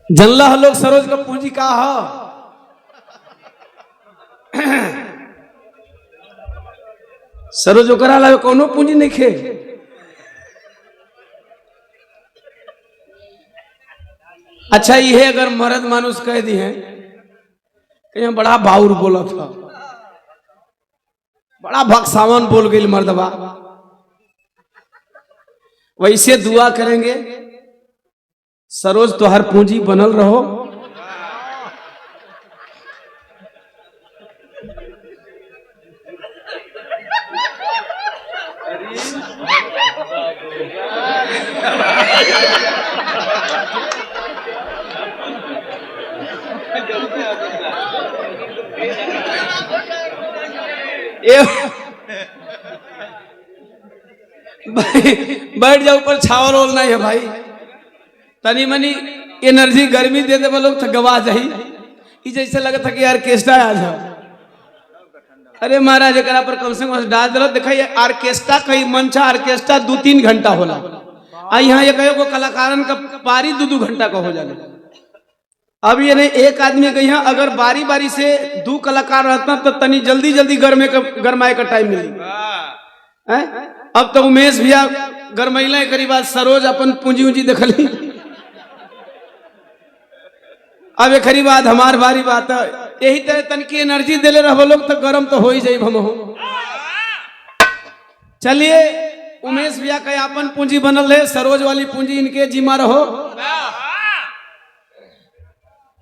जनला लोग सरोज का पूंजी का है। सरोज ओकरा ला कोनो पूंजी नहीं खे। अच्छा ये अगर मर्द मानुष कह दी है कि बड़ा बाउर बोला था, बड़ा भक्सावन बोल गई मर्दबा, वैसे दुआ करेंगे सरोज तो हर पूंजी बनल रहो। बैठ जाओ ऊपर, छावल ओल नहीं है भाई, तनी मनी एनर्जी गर्मी दे दे लोग तो गवा जाही। जैसे लगा था कि ऑर्केस्ट्रा आ जाओ। अरे महाराज एक पर कम से कम डाल दो। देखा ये ऑर्केस्ट्रा कई मंचा ऑर्केस्ट्रा 2-3 घंटा होला, यहाँ ये कहो कलाकारन का पारी 2-2 घंटा का हो जाए। अब ये नहीं एक आदमी के यहाँ अगर बारी बारी से 2 कलाकार रहता तो तनी जल्दी जल्दी गरमाए का टाइम मिली। अब तो उमेश भैया गरमैला करीब आज सरोज अपन पूंजी उंजी देखली। अब एक खरी बात हमार बारी बात है, यही तरह तनकी एनर्जी देले रहो लोग तो गरम तो हो ही जाए हम हो। चलिए उमेश भैया का अपन पूंजी बनल है, सरोज वाली पूंजी इनके जिम्मा रहो।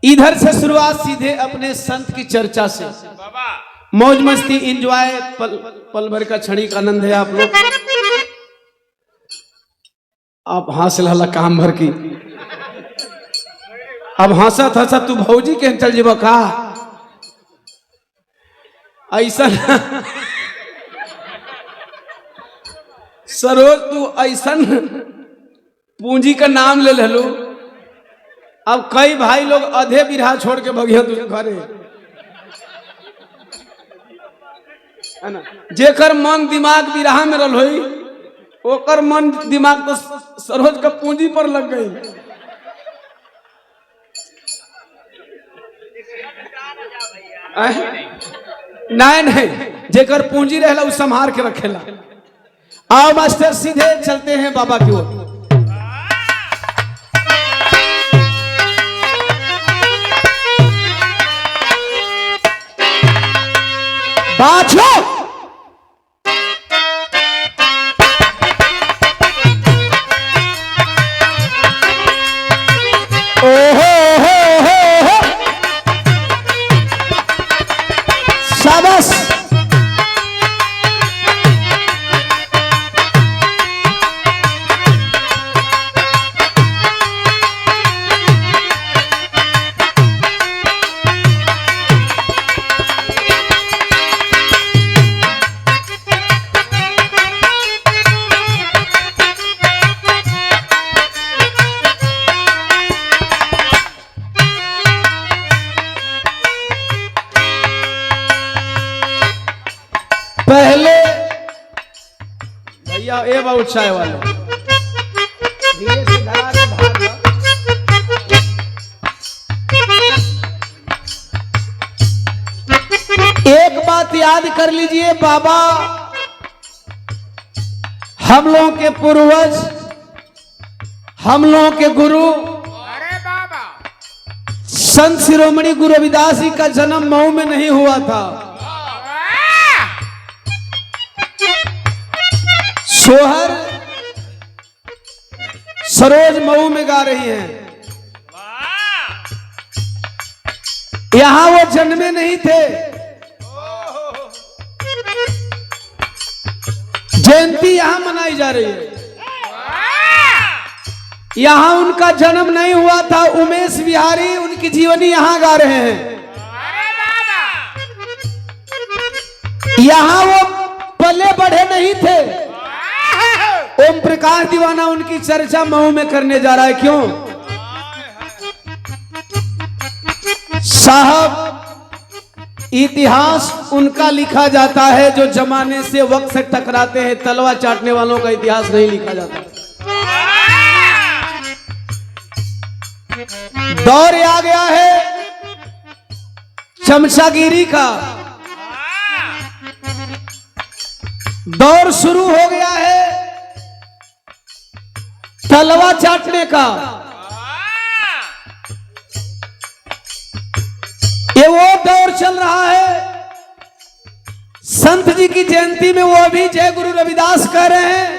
इधर से शुरुआत सीधे अपने संत की चर्चा से। मौज मस्ती इंजॉय पल भर का क्षणिक आनंद है। आप लोग आप हासिल हला काम भर की। अब हंसत हंसत तू भौजी के चल जीव का ऐसा सरोज तू ऐसा पूंजी का नाम ले लो। अब कई भाई लोग आधे बिरहा छोड़ के भगिया तुझे घरे है ना। जेकर मन दिमाग बिरहा में रल होई ओकर मन दिमाग तो सरोज का पूंजी पर लग गई। नहीं जेकर पूंजी रहेला उस संभार के रखेला। आओ मास्टर सीधे चलते हैं बाबा की ओर। बाछो ओहो शाबाश। पहले भैया ए बहुत चाय वाले धीरे से धरा दे भाग। एक बात याद कर लीजिए, बाबा हम लोगों के पूर्वज, हम लोगों के गुरु संत शिरोमणि गुरु रविदास जी का जन्म मऊ में नहीं हुआ था। सोहर सरोज मऊ में गा रही हैं। यहां वो जन्मे नहीं थे, जयंती यहां मनाई जा रही है। यहां उनका जन्म नहीं हुआ था। उमेश बिहारी उनकी जीवनी यहां गा रहे हैं। यहां वो पले बढ़े नहीं थे। ओम प्रकाश दीवाना उनकी चर्चा मऊ में करने जा रहा है। क्यों साहब, इतिहास उनका लिखा जाता है जो जमाने से वक्त से टकराते हैं। तलवा चाटने वालों का इतिहास नहीं लिखा जाता। दौर आ गया है चमचागिरी का, दौर शुरू हो गया है तलवा चाटने का। ये वो दौर चल रहा है। संत जी की जयंती में वो भी जय गुरु रविदास कह रहे हैं,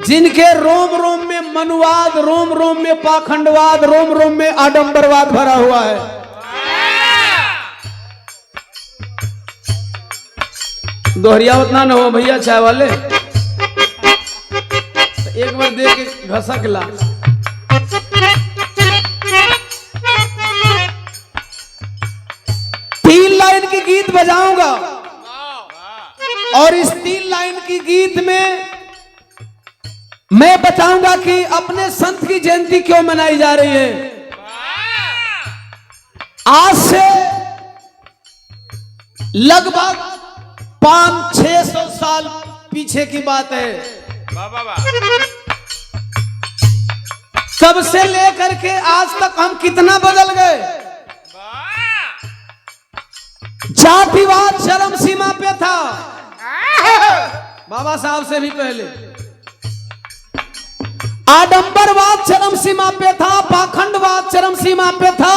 जिनके रोम रोम में मनुवाद, रोम रोम में पाखंडवाद, रोम रोम में आडंबरवाद भरा हुआ है। दोहरिया उतना न हो भैया चाय वाले, एक बार दे के घसक ला। तीन लाइन की गीत बजाऊंगा और इस 3 लाइन की गीत में मैं बताऊंगा कि अपने संत की जयंती क्यों मनाई जा रही है। आज से लगभग 500-600 साल पीछे की बात है। तब से लेकर के आज तक हम कितना बदल गए। जातिवाद चरम सीमा पे था, बाबा साहब से भी पहले। आडंबरवाद चरम सीमा पे था, पाखंडवाद चरम सीमा पे था।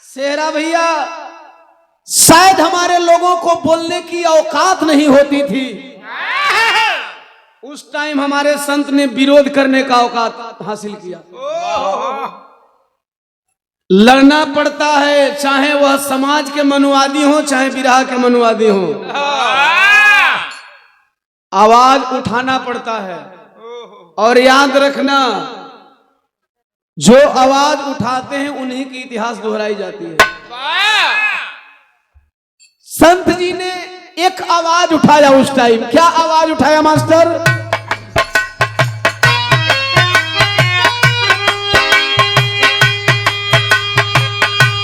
सेहरा भैया, शायद हमारे लोगों को बोलने की औकात नहीं होती थी। उस टाइम हमारे संत ने विरोध करने का औकात हासिल किया। लड़ना पड़ता है, चाहे वह समाज के मनुवादी हो, चाहे बिरहा के मनुवादी हो। आवाज उठाना पड़ता है। और याद रखना, जो आवाज उठाते हैं उन्हीं की इतिहास दोहराई जाती है। संत जी ने एक आवाज उठाया उस टाइम। क्या आवाज उठाया मास्टर?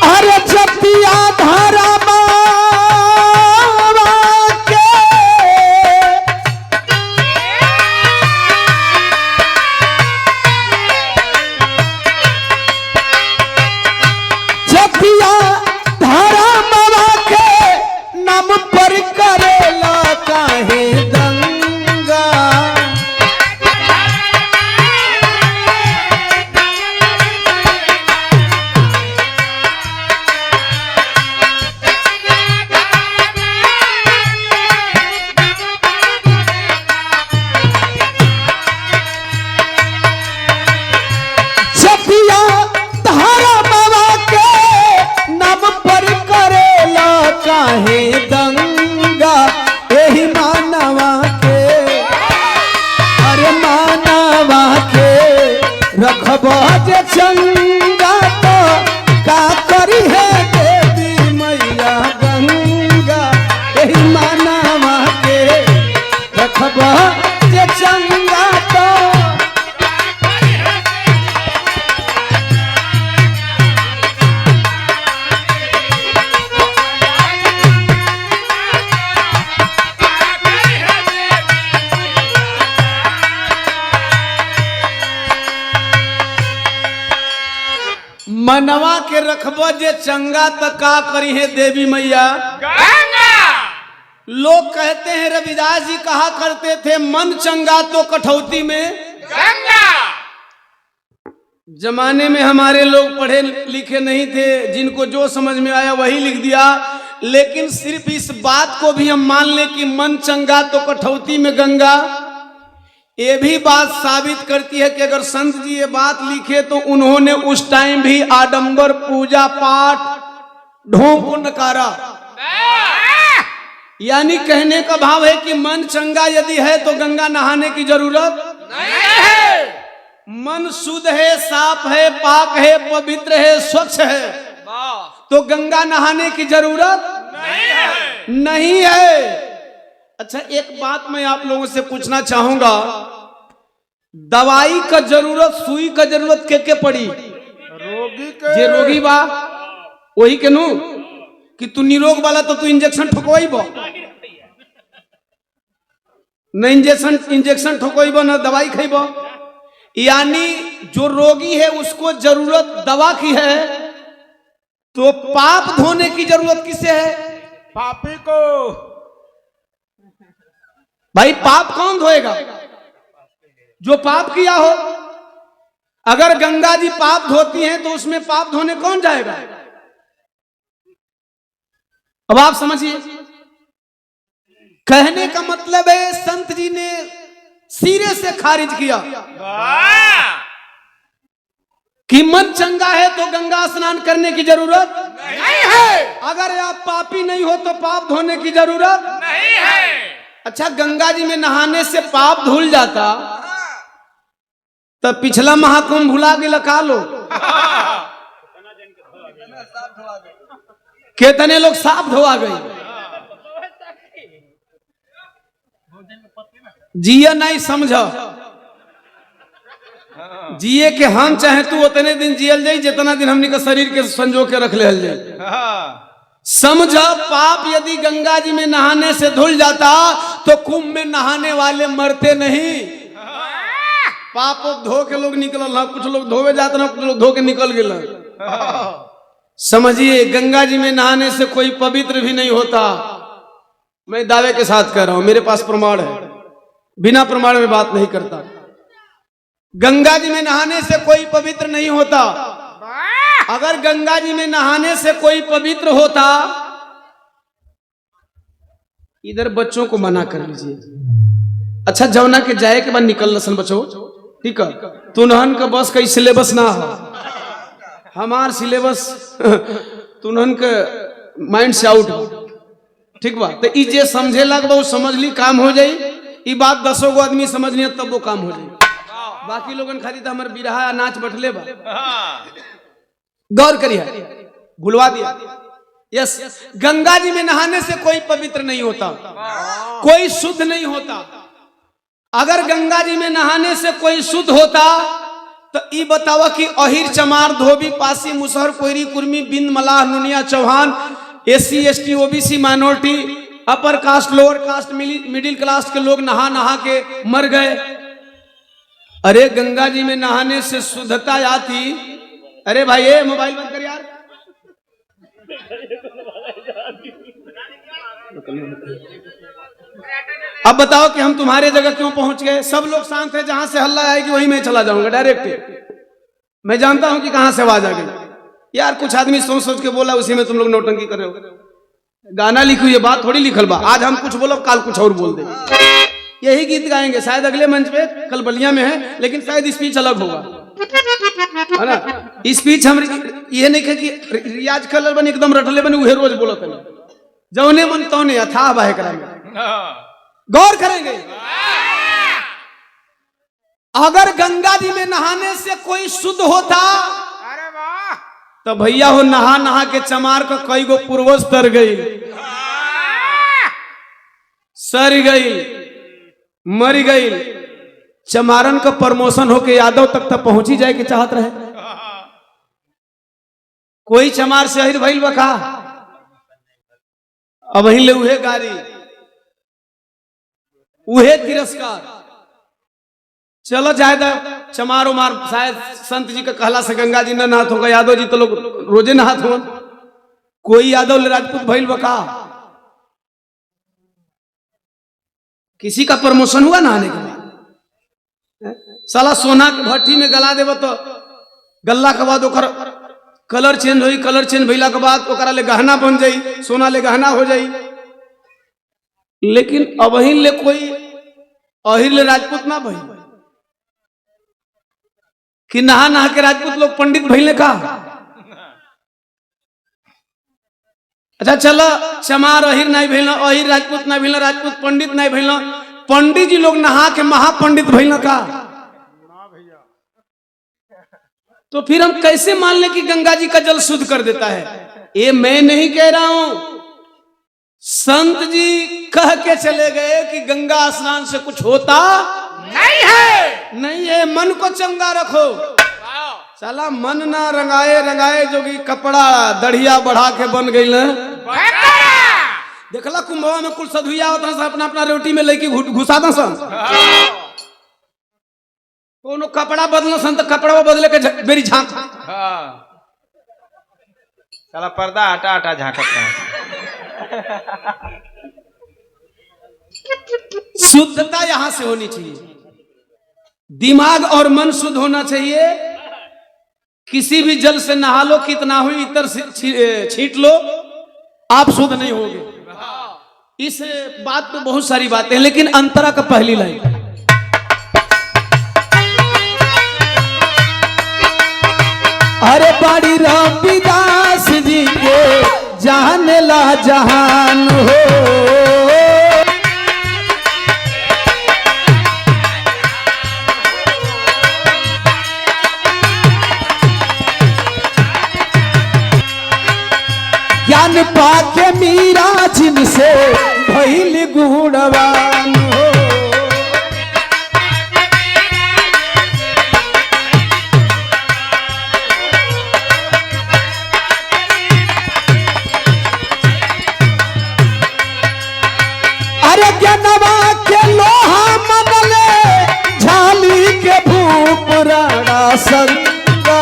अरे जतिया धारा चंगा तो का करी है देवी मैया गंगा, यही मानवा के रखबा जे चंगा तो। मनवा के रखबो जे चंगा तो का करी है देवी मैया गंगा। लोग कहते हैं, रविदास जी कहा करते थे, मन चंगा तो कठौती में गंगा। जमाने में हमारे लोग पढ़े लिखे नहीं थे, जिनको जो समझ में आया वही लिख दिया। लेकिन सिर्फ इस बात को भी हम मान लें कि मन चंगा तो कठौती में गंगा, ये भी बात साबित करती है कि अगर संत जी ये बात लिखे तो उन्होंने उस टाइम भी आडंबर, पूजा पाठ, ढोंग को नकारा। यानी कहने का भाव है कि मन चंगा यदि है तो गंगा नहाने की जरूरत नहीं है। मन शुद्ध है, साफ है, पाक है, पवित्र है, स्वच्छ है, तो गंगा नहाने की जरूरत नहीं है। अच्छा, एक बात मैं आप लोगों से पूछना चाहूंगा, दवाई का जरूरत, सुई का जरूरत के पड़ी? रोगी के। जे रोगी बा वही के नु कि तू निरोग वाला तो तू इंजेक्शन ठोकवाइब न, इंजेक्शन ठोकवाइब न दवाई खाइब। यानी जो रोगी है उसको जरूरत दवा की है, तो पाप धोने की जरूरत किसे है? पापी को। भाई पाप कौन धोएगा? जो पाप किया हो। अगर गंगा जी पाप धोती हैं तो उसमें पाप धोने कौन जाएगा? अब आप समझिए, कहने का मतलब है संत जी ने सिरे से खारिज किया कि मन चंगा है तो गंगा स्नान करने की जरूरत नहीं है। अगर आप पापी नहीं हो तो पाप धोने की जरूरत नहीं है। अच्छा, गंगा जी में नहाने से पाप धुल जाता तब पिछला महाकुंभ भुला के लगा लो। कितने लोग साफ धोआ गए। जिया नहीं समझो, जिए के हम चाहे तू उतने दिन जियल जाई जितना दिन हमनी का शरीर के संजो के रख ले जाए। समझो, पाप यदि गंगा जी में नहाने से धुल जाता तो कुंभ में नहाने वाले मरते नहीं। पाप धो के लोग निकल, कुछ लोग धोवे जाते ना, कुछ लोग धो के निकल गए। समझिए, गंगा जी में नहाने से कोई पवित्र भी नहीं होता। मैं दावे के साथ कह रहा हूं, मेरे पास प्रमाण है, बिना प्रमाण में बात नहीं करता। गंगा जी में नहाने से कोई पवित्र नहीं होता। अगर गंगा जी में नहाने से कोई पवित्र होता, इधर बच्चों को मना कर लीजिए। अच्छा, जौना के जाए के बाद निकल लसन बच्चों, ठीक है? तुनहन का बस का सिलेबस ना हो, हमार सिलेबस तुनहन के माइंड से आउट हो, ठीक बा? तो ई जे समझे लग वो समझ ली, काम हो जाई। ई बात 10 गो आदमी समझ लिया तब वो काम हो जाई। बाकी लोगन खाली तो हमारे बिरहा नाच बटले बा। गौर करिए, भुलवा दिया। यस, गंगा जी में नहाने से कोई पवित्र नहीं होता, कोई शुद्ध नहीं होता। अगर गंगा जी में नहाने से कोई शुद्ध होता तो ई बतावा कि अहिर, चमार, धोबी, Pasi, Musahar, Koeri, Kurmi, Bind, Mallah, Nunia, Chauhan, SC ST OBC minority, upper caste, lower caste, middle class के लोग नहा नहा के मर गए। अरे गंगा जी में नहाने से शुद्धता आती। अरे भाई, ये मोबाइल बंद कर यार। अब बताओ कि हम तुम्हारे जगह क्यों पहुंच गए? सब लोग शांत है, जहां से हल्ला आएगी वहीं मैं चला जाऊंगा डायरेक्ट। मैं जानता हूं कि कहां से आवाज आ गई। यार कुछ आदमी सोच सोच के बोला, उसी में तुम लोग नौटंकी कर रहे हो। गाना लिखो, ये बात थोड़ी लिखल बा। आज हम कुछ बोलो, कल कुछ और बोल दे। यही गीत गाएंगे शायद अगले मंच पे, कल बलिया में है, लेकिन शायद स्पीच अलग होगा, है ना? स्पीच हम ये नहीं कहे कि रियाज कलर बने एकदम रटले बने उहे रोज बोलत है। जौने मन तौने अथाह बाहे करा में गौर करेंगे। अगर गंगा जी में नहाने से कोई शुद्ध होता, अरे वाह, तो भैया हो नहा नहा के चमार का कई गो पूर्वज तर गई, सर गई, मर गई। चमारन का प्रमोशन होके यादव तक तक पहुंची जाए के चाहत रहे। कोई चमार से अहिर भइल बका, अब ही ले उहे गारी, उहे तिरस्कार। चलो जायदा चमार उमार, शायद संत जी का कहला से गंगा जी न नहात होगा, यादव जी तो लोग रोजे नहात हो। कोई यादव राजपूत भइल बका? किसी का प्रमोशन हुआ नहाने के बाद? साला सोना के भट्टी में गला देव तो गल्ला के बाद ओकर कलर चेंज होई, कलर चेंज भइला के बाद ओकरा ले गहना बन जाई, सोना ले गहना हो जाई। लेकिन अबहिन ले कोई अहिर ले राजपूत ना भई कि नहा नहा के राजपूत लोग पंडित भइले का? अच्छा चलो, चमार अहिर नहीं भइल, अहिर राजपूत नहीं भइल, राजपूत पंडित नहीं भइल, पंडित जी लोग नहा के महापंडित भइल का? तो फिर हम कैसे मान ले कि गंगा जी का जल शुद्ध कर देता है? ये मैं नहीं कह रहा हूं, संत जी कह के चले गए कि गंगा स्नान से कुछ होता नहीं है। नहीं है। मन को चंगा रखो। साला मन ना रंगाए रंगाए जोगी कपड़ा दढ़िया बढ़ा के बन गई ना। देखला कुंभवा में कुल सधुइया होता, अपना अपना रोटी में लेके घुसा दा। कोनो कपड़ा बदलो सन तो कपड़ा बदले के मेरी झांक। हाँ साला पर्दा हटा हटा झांकत रहा। शुद्धता यहां से होनी चाहिए, दिमाग और मन शुद्ध होना चाहिए। किसी भी जल से नहा लो, कितना हुई इतर छीट लो, आप शुद्ध नहीं होगे। इस बात पे बहुत सारी बातें हैं, लेकिन अंतरा का पहली लाइन, अरे बाड़ी रविदास जी के जाने ला जहान हो, ज्ञान पाके मीरा जिनसे भइल गुणवान हो। अरे ज्ञानवा के लोहा मनले झाली के भूप राणा संगा,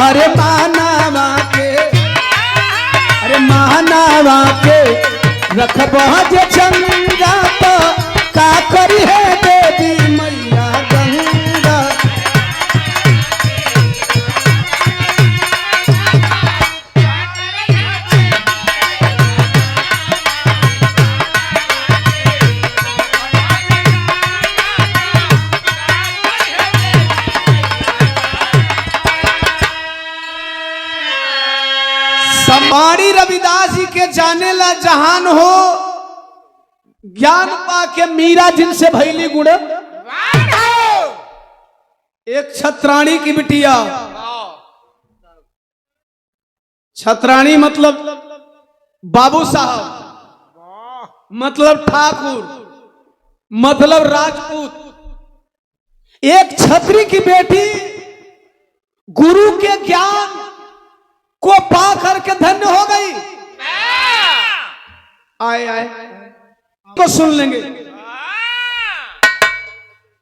अरे मानवा के रखबा जे चंगा तो का करी है देवी मैया गंगा। समारी रविदास जी के जाने ला जहान हो, ज्ञान पाके मीरा जिनसे भैली गुण। एक छत्राणी की बिटिया, छत्राणी मतलब बाबू साहब, मतलब ठाकुर, मतलब राजपूत। एक छत्री की बेटी गुरु के ज्ञान को पा करके धन्य हो गई। आए आए तो सुन लेंगे।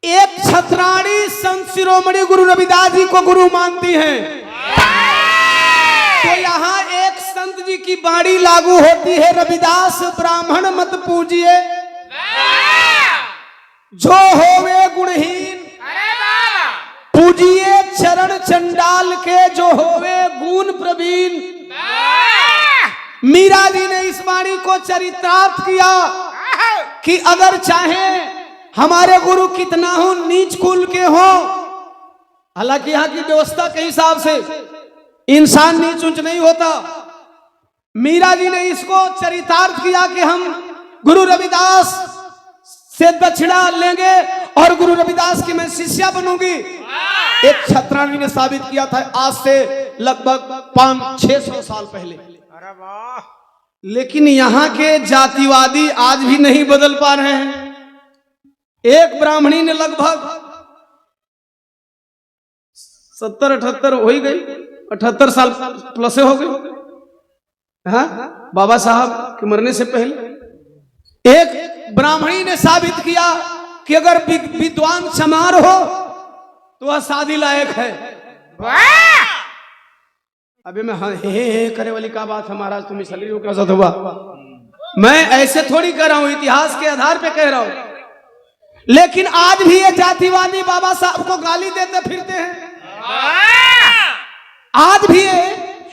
एक छत्राणी संत शिरोमणि गुरु रविदास जी को गुरु मानती हैं, तो यहां एक संत जी की बाणी लागू होती है, रविदास ब्राह्मण मत पूजिए, जो होवे गुणहीन पूजिए चरण चंडाल के, जो होवे गुण प्रवीण। मीरा जी ने इस वाणी को चरितार्थ किया कि अगर चाहे हमारे गुरु कितना हो नीच कुल के हो, हालांकि यहाँ की व्यवस्था के हिसाब से इंसान नीच ऊंच नहीं होता। मीरा जी ने इसको चरितार्थ किया कि हम गुरु रविदास से दक्षिणा लेंगे और गुरु रविदास की मैं शिष्या बनूंगी। एक छत्राणी ने साबित किया था आज से लगभग 500-600 साल पहले। अरे वाह! लेकिन यहाँ के जातिवादी आज भी नहीं बदल पा रहे हैं। एक ब्राह्मणी ने लगभग 70-78 हो ही गई, 78 साल प्लस हो गए, हाँ, बाबा साहब के मरने से पहले। एक ब्राह्मणी ने साबित किया कि अगर विद्वान चमार हो तो वह शादी लायक है। अभी मैं हे करे वाली का बात है महाराज, तुम इसलिए का साथ हुआ, मैं ऐसे थोड़ी कह रहा हूं, इतिहास के आधार पे कह रहा हूं। लेकिन आज भी ये जातिवादी बाबा साहब को गाली देते फिरते हैं। आज भी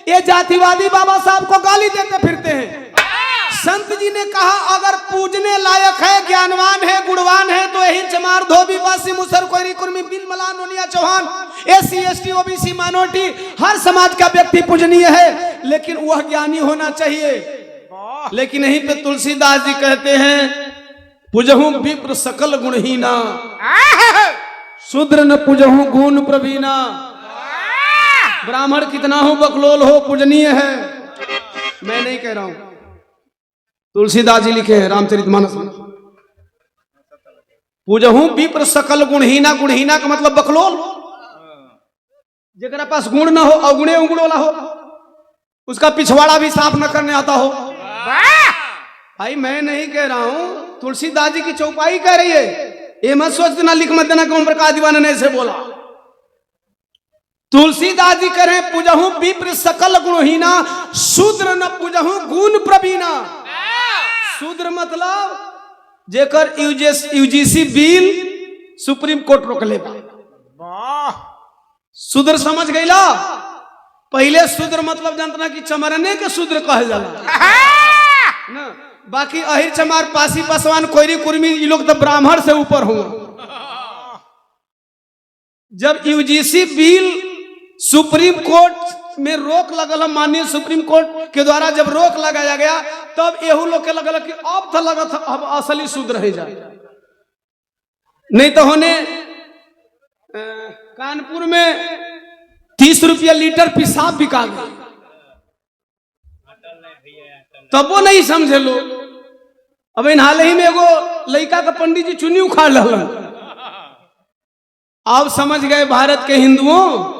ये जातिवादी बाबा साहब को गाली देते फिरते हैं। संत जी ने कहा अगर पूजने लायक है, ज्ञानवान है, गुणवान है तो यही चमार धोबी वासी मुसर कोयरी कुर्मी बिल मलान नोनिया चौहान SC ST OBC माइनॉरिटी हर समाज का व्यक्ति पूजनीय है, लेकिन वह ज्ञानी होना चाहिए। लेकिन यहीं पे तुलसीदास जी कहते हैं पूजहूं विप्र सकल गुणहीना, शूद्र न पूजहूं गुण प्रवीणा। ब्राह्मण कितना हो बकलोल हो पूजनीय है, मैं नहीं कह रहा हूं, तुलसीदास जी लिखे हैं रामचरितमानस में, पूजहूं विप्र सकल गुणहीना। गुणहीना का मतलब बकलोल, जरा पास गुण ना हो, अवगुणे उगुणोला हो, उसका पिछवाड़ा भी साफ न करने आता हो। भाई मैं नहीं कह रहा हूं, तुलसीदास जी की चौपाई कह रही है। ये मत सोच देना, लिख मत देना कि ओम प्रकाश दीवाना ने ऐसे बोला। तुलसीदास जी कह रहे हैं पूजहूं विप्र सकल गुणहीना, शूद्र न पूजहूं गुण प्रवीणा। शूद्र मतलब जेकर यूजीसी बिल सुप्रीम कोर्ट रोक ले। शूद्र समझ गईला? पहले शूद्र मतलब जानता ना कि चमरने के शूद्र कहे जाला ना, बाकी अहिर चमार पासी पासवान कोयरी कुर्मी ये लोग तो ब्राह्मण से ऊपर हुआ। जब यूजीसी बिल सुप्रीम कोर्ट में रोक लगल, माननीय सुप्रीम कोर्ट के द्वारा जब रोक लगाया गया, तब एहू लोग के लगल कि अब तो लगा था अब असली शूद्र है जाए। नहीं तो होने कानपुर में 30 रुपया लीटर पेशाब बिका गया, तब वो नहीं समझे लोग। अब इन हाल ही में एगो लड़का का पंडित जी चुन्नी उखाड़ रहा। अब समझ गए भारत के हिंदुओं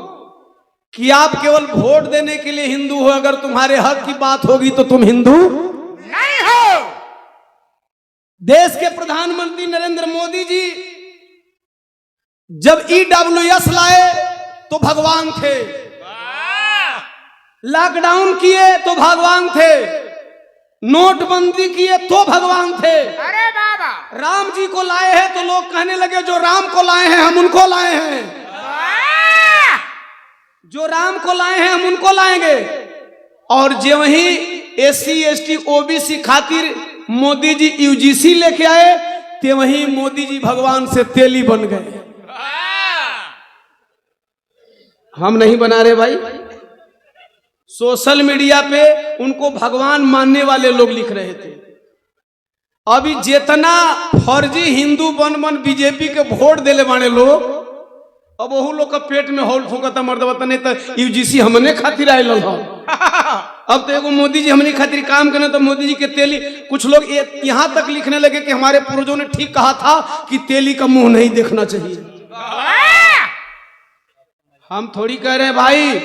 कि आप केवल वोट देने के लिए हिंदू हो, अगर तुम्हारे हक की बात होगी तो तुम हिंदू नहीं हो। देश के प्रधानमंत्री नरेंद्र मोदी जी जब EWS लाए तो भगवान थे, लॉकडाउन किए तो भगवान थे, नोटबंदी किए तो भगवान थे। अरे बाबा, राम जी को लाए हैं तो लोग कहने लगे जो राम को लाए हैं हम उनको लाए हैं, जो राम को लाए हैं हम उनको लाएंगे। और जो वही SC ST OBC खातिर मोदी जी UGC लेके आए, ते वही मोदी जी भगवान से तेली बन गए। हम नहीं बना रहे भाई, सोशल मीडिया पे उनको भगवान मानने वाले लोग लिख रहे थे। अभी जितना फर्जी हिंदू बन बन बीजेपी के वोट देले बाने लोग, अब वह लोग का पेट में हॉल फूकता मर्दबता। नहीं तो UGC हमने खातिर आयल हो, अब तो एगो मोदी जी हमने खातिर काम करने, तो मोदी जी के तेली। कुछ लोग यहां तक लिखने लगे कि हमारे पूर्वजों ने ठीक कहा था कि तेली का मुंह नहीं देखना चाहिए। हम थोड़ी कह रहे हैं भाई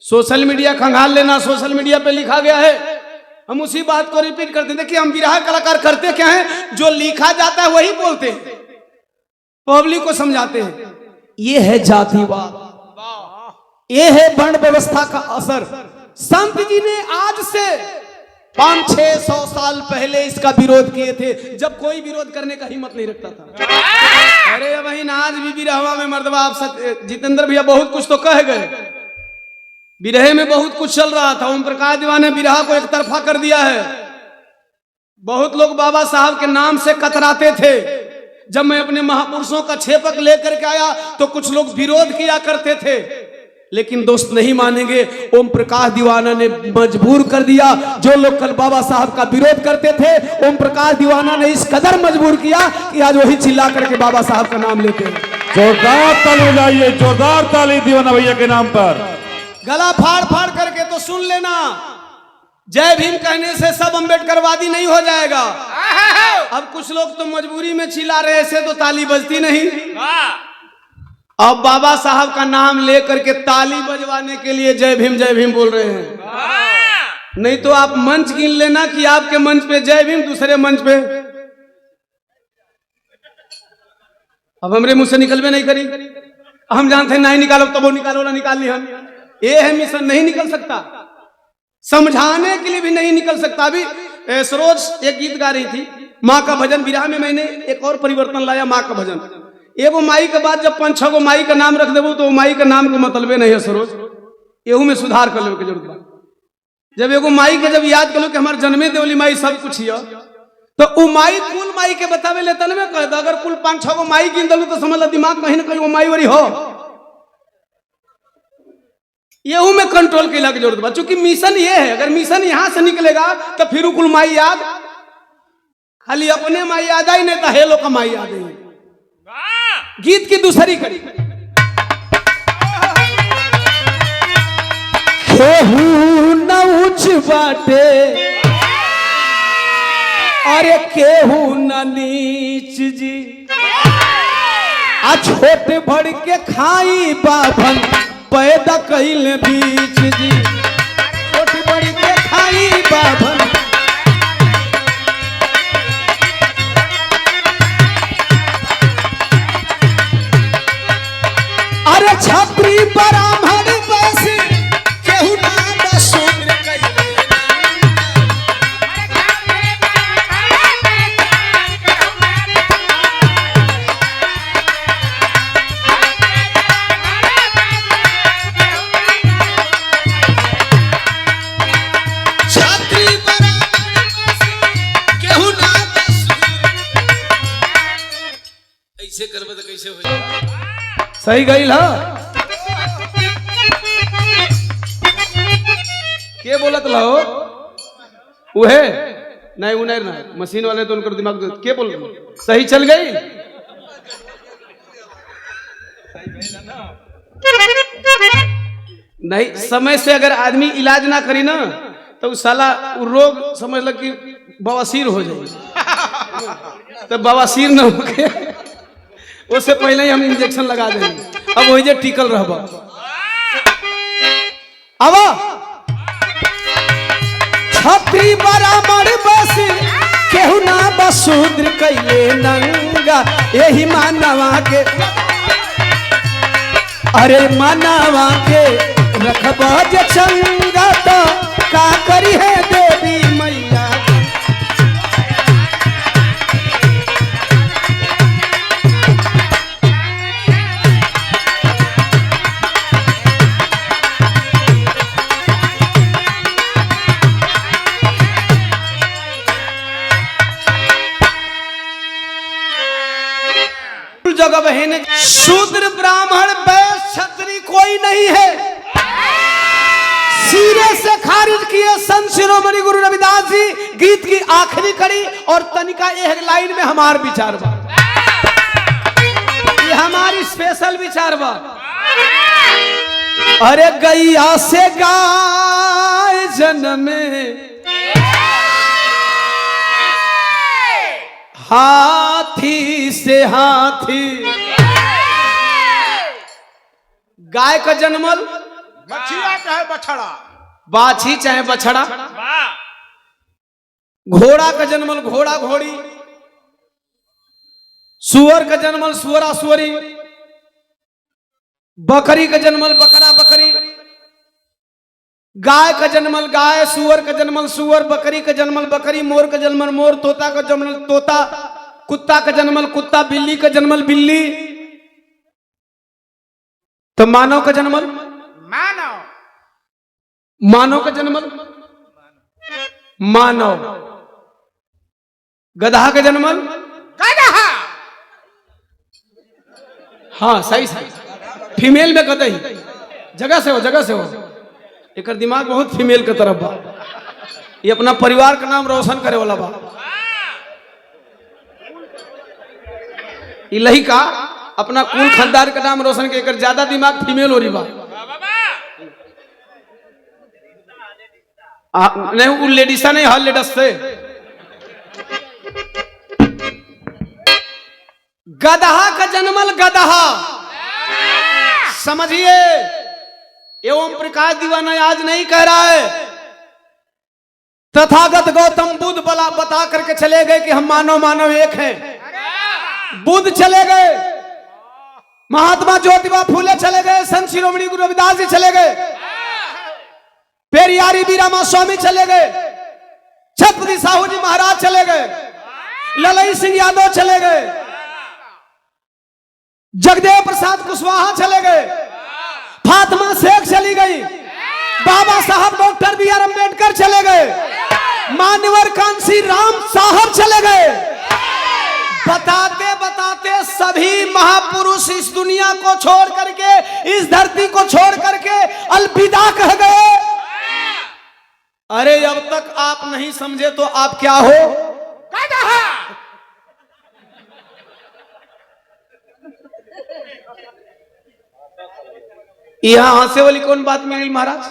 सोशल मीडिया खंगाल लेना, सोशल मीडिया पे लिखा गया है, हम उसी बात को रिपीट करते हैं। देखिए हम बिरहा कलाकार करते क्या है, जो लिखा जाता है वही बोलते हैं, पब्लिक को समझाते हैं। ये है जातिवाद, ये है वर्ण व्यवस्था का असर। संत जी ने आज से 500-600 साल पहले इसका विरोध किए थे, जब कोई विरोध करने का हिम्मत नहीं रखता था। अरे वही आज भी बिरहवा में मर्दबा, आप जितेंद्र भैया बहुत कुछ तो कह गए, बिरहे में बहुत कुछ चल रहा था। ओम प्रकाश दीवाना ने बिरहा को एक तरफा कर दिया है। बहुत लोग बाबा साहब के नाम से कतराते थे। जब मैं अपने महापुरुषों का छेपक लेकर के आया तो कुछ लोग विरोध किया करते थे, लेकिन दोस्त नहीं मानेंगे, ओम प्रकाश दीवाना ने मजबूर कर दिया। जो लोग कल बाबा साहब का विरोध करते थे, ओम प्रकाश दीवाना ने इस कदर मजबूर किया कि आज वही चिल्ला करके बाबा साहब का नाम लेते हैं। जोरदार ताली बजाइए, जोरदार ताली दीवाना भैया के नाम पर। गला फाड़ फाड़ करके तो सुन लेना, जय भीम कहने से सब अम्बेडकरवादी नहीं हो जाएगा। अब कुछ लोग तो मजबूरी में चिल्ला रहे, ऐसे तो ताली बजती नहीं। अब बाबा साहब का नाम लेकर के ताली बजवाने के लिए जय भीम बोल रहे हैं। नहीं तो आप मंच गिन लेना कि आपके मंच पे जय भीम, दूसरे मंच पे अब हमरे मुंह से निकलवे नहीं करी। हम जानते नहीं निकालो, तब वो निकालो ना निकाल ली। हम ये है मिशन, नहीं निकल सकता, समझाने के लिए भी नहीं निकल सकता। अभी सरोज एक गीत गा रही थी, माँ का भजन। बिरहा में मैंने एक और परिवर्तन लाया, माँ का भजन। एगो माई के बाद जब 5-6 गो माई का नाम रख देवो तो माई का नाम को मतलबे नहीं है सरोज, एहू में सुधार कर लो के जरूरत बा। जब एगो माई के जब याद कर लो कि हमारे जन्मे देवली माई सब कुछ हिया, तो उ माई कुल माई के बतावे ले तन में कह दो। अगर कुल 5-6 गो माई गिन दलू तो समझ लो दिमाग कहीं ना कहीं वो माई वरी हो। एहू में कंट्रोल के की जरूरत बा, चूंकि मिशन ये है। अगर मिशन यहां से निकलेगा तो फिर कुल माई याद, खाली अपने माई याद आई नहीं तो हेलो का माई याद आई। गीत की दूसरी कड़ी, केहू न ऊंच बाटे अरे केहू न नीच जी आ छोट भड़ के खाई बाभन पैदा कैल बीच जी छोट भड़ के खाई बाभन अरे छत्री ब्राह्मण बस केहू ना शूद्र कैले छत्री ब्राह्मण बस केहू ना ऐसे करबे तो कैसे हो जाए सही गई हा के बोलत लो उहे नहीं उन्हें ना मशीन वाले तो उनका दिमाग के बोल सही चल गई नहीं समय से अगर आदमी इलाज ना करी ना तो उस साला वो रोग समझ लग कि बवासीर हो जाए तो बवासीर ना हो के उससे पहले ही हम इंजेक्शन लगा देंगे अब वही जे टिकल रहबा अब छत्री ब्राह्मण बस केहू ना बसूद्र कैले नंगा यही मानवा के अरे मानवा के रखबा जे चंगा तो का करी है देवी मैया जगह बहन शूद्र ब्राह्मण वैश्य क्षत्रिय कोई नहीं है सिरे से खारिज किए संत शिरोमणि गुरु रविदास जी गीत की आखिरी कड़ी और तनिका एक लाइन में हमार विचार बा ये हमारी स्पेशल विचार बा अरे गैया से गाय जन्मे हाथी से हाथी गाय का जन्मल बछिया चाहे बछड़ा बाछी चाहे बछड़ा घोड़ा का जन्मल घोड़ा घोड़ी सुअर का जन्मल सुअरा सुअरी बकरी का जन्मल बकरा बकरी गाय का जन्मल गाय सुअर का जन्मल सुअर बकरी का जन्मल बकरी मोर का जन्मल मोर तोता का जन्मल तोता कुत्ता का जन्मल कुत्ता बिल्ली का जन्मल बिल्ली तो मानव का जन्मल मानव मानव का जन्मल मानव गधा का जन्मल गधा हाँ सही सही फीमेल में गधा ही जगह से हो एक दिमाग बहुत फीमेल के तरफ बा ये अपना परिवार का नाम रोशन करे वाला बा इलही का अपना कुल खानदार का नाम रोशन के कर ज्यादा दिमाग फीमेल हो रही बा नहीं वो लेडीसा नहीं हर लेडस से गदहा का जन्मल गदहा समझिए एवं प्रकाश दीवाना आज नहीं कह रहा है तथागत गौतम बुद्ध बता करके चले गए कि हम मानव मानव एक हैं बुद्ध चले गए महात्मा ज्योतिबा फूले चले गए संत शिरोमणि गुरु रविदास जी चले गए पेरियारी बीरामा स्वामी चले गए छत्रपति साहू जी महाराज चले गए ललई सिंह यादव चले गए जगदेव प्रसाद कुशवाहा चले गए फातिमा शेख चली गई बाबा साहब डॉक्टर बी आर अम्बेडकर चले गए मान्यवर कांसी राम साहब चले गए बताते बताते सभी महापुरुष इस दुनिया को छोड़ करके इस धरती को छोड़ करके अलविदा कह गए। अरे अब तक आप नहीं समझे तो आप क्या हो? यहां हंसे वाली कौन बात मिली महाराज?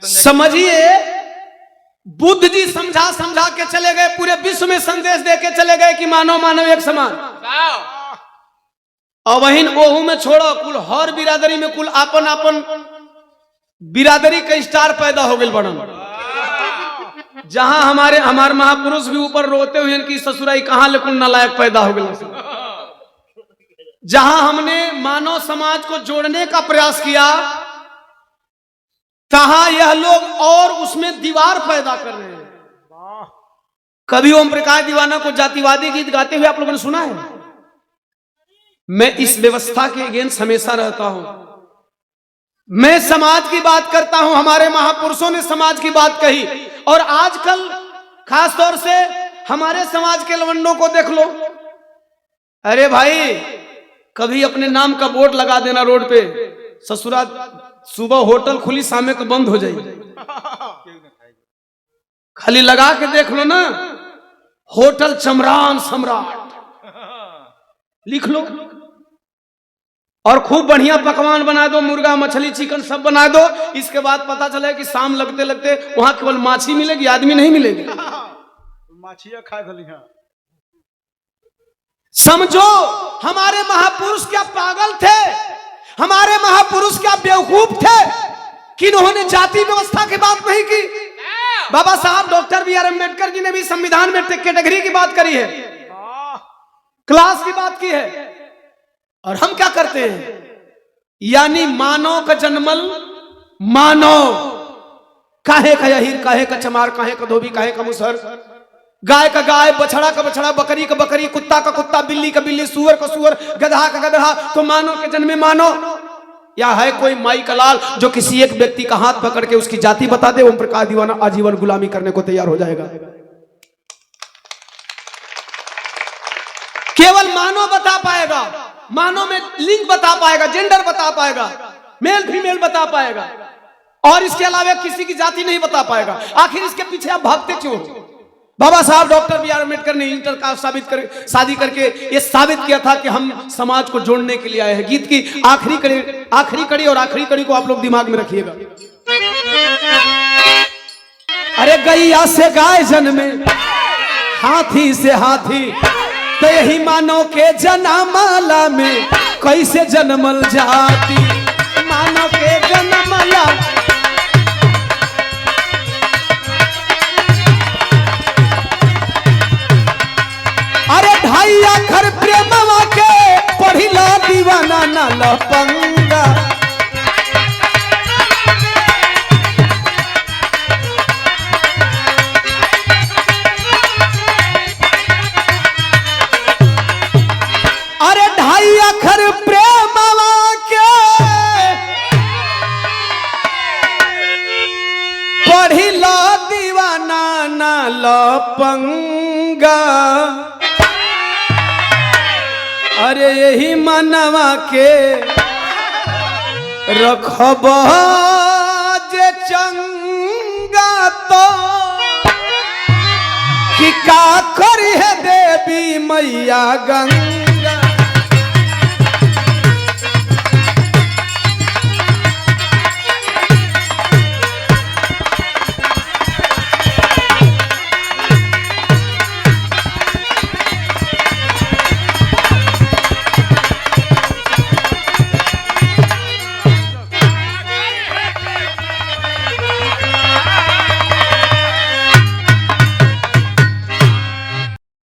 समझिए बुद्ध जी समझा समझा के चले गए, पूरे विश्व में संदेश दे के चले गए कि मानव मानव एक समान। और वहीं ओहू में छोड़ो, कुल हर बिरादरी में कुल आपन आपन बिरादरी का स्टार पैदा हो गए बनन। जहां हमारे महापुरुष भी ऊपर रोते हुए कि ससुराई कहां लेकिन नालायक पैदा हो गए। जहां हमने मानव समाज को जोड़ने का प्रयास किया, तहां यह लोग और उसमें दीवार पैदा कर रहे हैं। कभी ओम प्रकाश दीवाना को जातिवादी गीत गाते हुए आप लोगों ने सुना है? मैं इस व्यवस्था के अगेंस्ट हमेशा रहता हूं। मैं समाज की बात करता हूं, हमारे महापुरुषों ने समाज की बात कही। और आजकल खास तौर से हमारे समाज के लवंडों को देख लो। अरे भाई, कभी अपने नाम का बोर्ड लगा देना रोड पे, ससुरा सुबह होटल खुली शाम को बंद हो जाएगी। खाली लगा के देख लो ना, होटल चमरान सम्राट लिख लो, और खूब बढ़िया पकवान बना दो, मुर्गा मछली चिकन सब बना दो। इसके बाद पता चले कि शाम लगते लगते वहां केवल माछी मिलेगी, आदमी नहीं मिलेगी। माछिया खा गली। समझो हमारे महापुरुष क्या पागल थे, हमारे महापुरुष क्या बेवकूफ थे कि उन्होंने जाति व्यवस्था की बात नहीं की। बाबा साहब doctor B are Ambedkar ji ने भी संविधान में कैटेगरी की बात करी है, क्लास की बात की है। और हम क्या करते हैं? यानी मानव का जन्मल मानव, काहे का यहीर, काहे का चमार, काहे का धोबी, काहे का मुसहर, गाय का गाय, बछड़ा का बछड़ा, बकरी का बकरी, कुत्ता का कुत्ता, बिल्ली का बिल्ली, सुअर का सुअर, गधा का गधा। तो मानव के जन्मे मानव। या है कोई माई का लाल जो किसी एक व्यक्ति का हाथ पकड़ के उसकी जाति बता दे, ओम प्रकाश दीवाना आजीवन गुलामी करने को तैयार हो जाएगा। केवल मानव बता पाएगा, मानव में लिंग बता पाएगा, जेंडर बता पाएगा, मेल फीमेल बता पाएगा, और इसके अलावा किसी की जाति नहीं बता पाएगा। आखिर इसके पीछे आप भागते क्यों? बाबा साहब डॉक्टर बी आर अम्बेडकर ने इंटर कास्ट शादी करके ये साबित किया था कि हम समाज को जोड़ने के लिए आए हैं। गीत की आखिरी कड़ी और आखिरी कड़ी को आप लोग दिमाग में रखिएगा। अरे गैया से गाय जन्मे, हाथी से हाथी, तो यही मानव के जनमाला में कैसे जन्मल जाती, मानव के जनमाला। अरे ढाई अखर प्रेमवा के पढ़िला दीवाना ना लपंगा। अरे ढाई अखर प्रेमवा के पढ़िला दीवाना ना लपंगा। अरे यही मनवा के रखब जे चंगा, तो कि का करी है देवी मैया गंगा।